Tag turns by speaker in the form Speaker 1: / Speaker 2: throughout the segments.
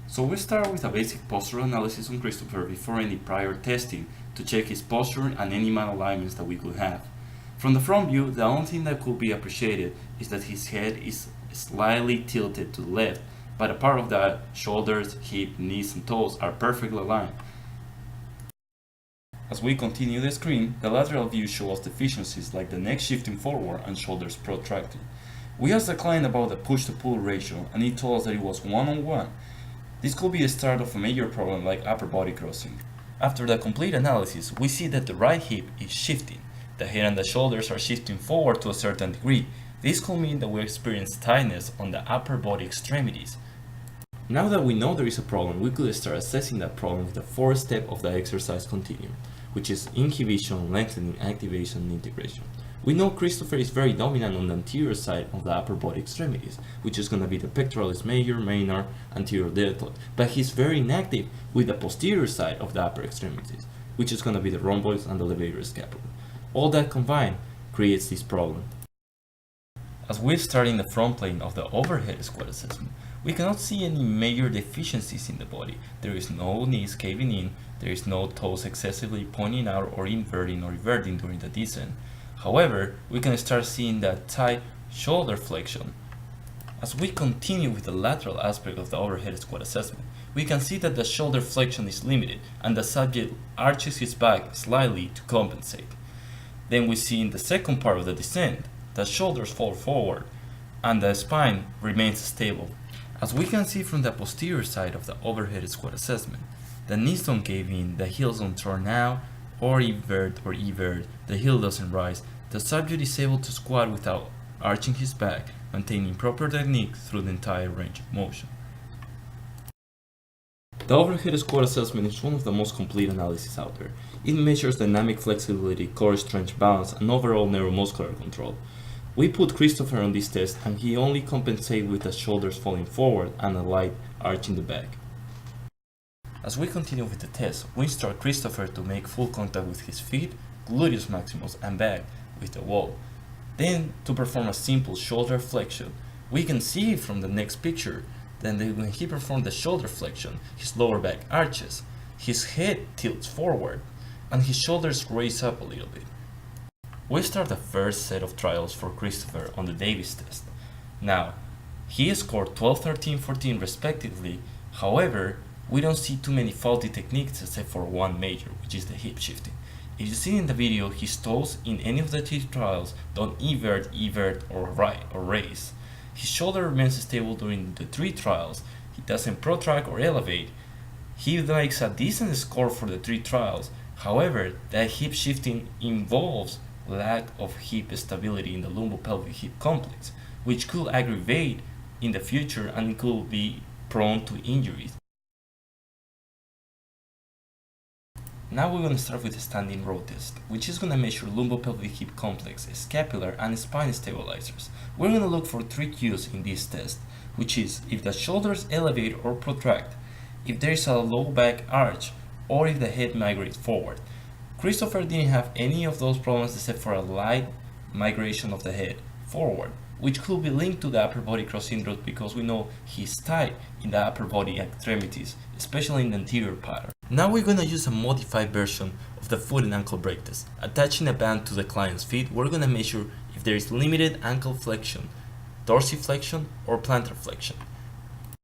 Speaker 1: So we start with a basic postural analysis on Christopher before any prior testing to check his posture and any malalignments that we could have. From the front view, the only thing that could be appreciated is that his head is slightly tilted to the left, but a part of the shoulders, hip, knees, and toes are perfectly aligned. As we continue the screen, the lateral view shows deficiencies like the neck shifting forward and shoulders protracting. We asked the client about the push-to-pull ratio, and he told us that it was 1:1. This could be the start of a major problem like upper body crossing. After the complete analysis, we see that the right hip is shifting. The head and the shoulders are shifting forward to a certain degree. This could mean that we experience tightness on the upper body extremities. Now that we know there is a problem, we could start assessing that problem with the fourth step of the exercise continuum, which is inhibition, lengthening, activation, and integration. We know Christopher is very dominant on the anterior side of the upper body extremities, which is going to be the pectoralis major, manar, anterior deltoid, but he's very inactive with the posterior side of the upper extremities, which is going to be the rhomboids and the levator scapula. All that combined creates this problem. As we start in the front plane of the overhead squat assessment, we cannot see any major deficiencies in the body. There is no knees caving in, there is no toes excessively pointing out or inverting or reverting during the descent. However, we can start seeing that tight shoulder flexion. As we continue with the lateral aspect of the overhead squat assessment, we can see that the shoulder flexion is limited and the subject arches his back slightly to compensate. Then we see in the second part of the descent, the shoulders fall forward and the spine remains stable. As we can see from the posterior side of the overhead squat assessment, the knees don't cave in, the heels don't turn out or evert, the heel doesn't rise. The subject is able to squat without arching his back, maintaining proper technique through the entire range of motion. The overhead squat assessment is one of the most complete analyses out there. It measures dynamic flexibility, core strength balance, and overall neuromuscular control. We put Christopher on this test and he only compensated with the shoulders falling forward and a light arch in the back. As we continue with the test, we instruct Christopher to make full contact with his feet, gluteus maximus, and back with the wall. Then to perform a simple shoulder flexion. We can see from the next picture that when he performed the shoulder flexion, his lower back arches, his head tilts forward, and his shoulders raise up a little bit. We start the first set of trials for Christopher on the Davis test. Now, he scored 12, 13, 14 respectively. However, we don't see too many faulty techniques except for one major, which is the hip shifting. If you see in the video, his toes in any of the three trials don't evert, or raise. His shoulder remains stable during the three trials. He doesn't protract or elevate. He makes a decent score for the three trials. However, that hip shifting involves lack of hip stability in the lumbopelvic hip complex, which could aggravate in the future and could be prone to injuries. Now we're going to start with the standing row test, which is going to measure lumbopelvic hip complex, scapular, and spine stabilizers. We're going to look for three cues in this test, which is if the shoulders elevate or protract, if there is a low back arch, or if the head migrates forward. Christopher didn't have any of those problems except for a light migration of the head forward, which could be linked to the upper body cross syndrome because we know he's tight in the upper body extremities, especially in the anterior pattern. Now we're going to use a modified version of the foot and ankle break test. Attaching a band to the client's feet, we're going to measure if there is limited ankle flexion, dorsiflexion, or plantar flexion.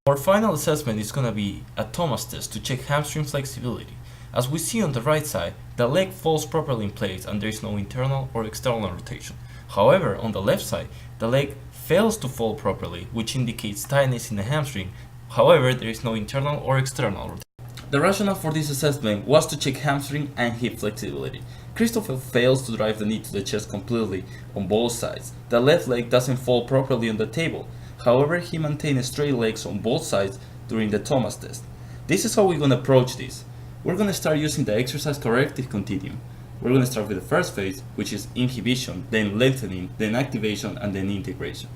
Speaker 1: Our final assessment is going to be a Thomas test to check hamstring flexibility. As we see on the right side, the leg falls properly in place and there is no internal or external rotation. However, on the left side, the leg fails to fall properly, which indicates tightness in the hamstring. However, there is no internal or external rotation. The rationale for this assessment was to check hamstring and hip flexibility. Christopher fails to drive the knee to the chest completely on both sides. The left leg doesn't fall properly on the table. However, he maintained straight legs on both sides during the Thomas test. This is how we're going to approach this. We're going to start using the exercise corrective continuum. We're going to start with the first phase, which is inhibition, then lengthening, then activation, and then integration.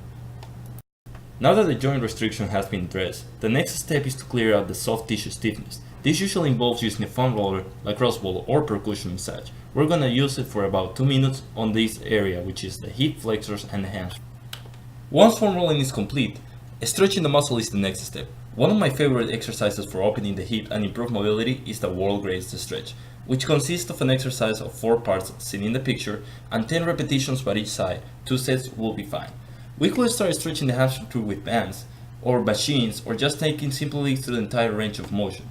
Speaker 1: Now that the joint restriction has been addressed, the next step is to clear out the soft tissue stiffness. This usually involves using a foam roller, lacrosse ball, or percussion massage. We're going to use it for about 2 minutes on this area, which is the hip flexors and the hamstring. Once foam rolling is complete, stretching the muscle is the next step. One of my favorite exercises for opening the hip and improve mobility is the world greatest stretch, which consists of an exercise of 4 parts seen in the picture and 10 repetitions by each side. 2 sets will be fine. We could start stretching the hamstring with bands or machines, or just taking simply through the entire range of motion.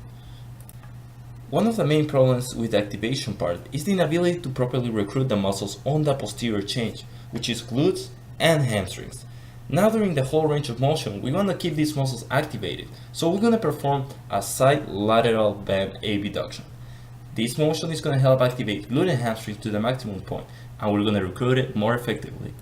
Speaker 1: One of the main problems with the activation part is the inability to properly recruit the muscles on the posterior chain, which is glutes and hamstrings. Now during the whole range of motion, we want to keep these muscles activated, so we're going to perform a side lateral bend abduction. This motion is going to help activate glute and hamstring to the maximum point, and we're going to recruit it more effectively.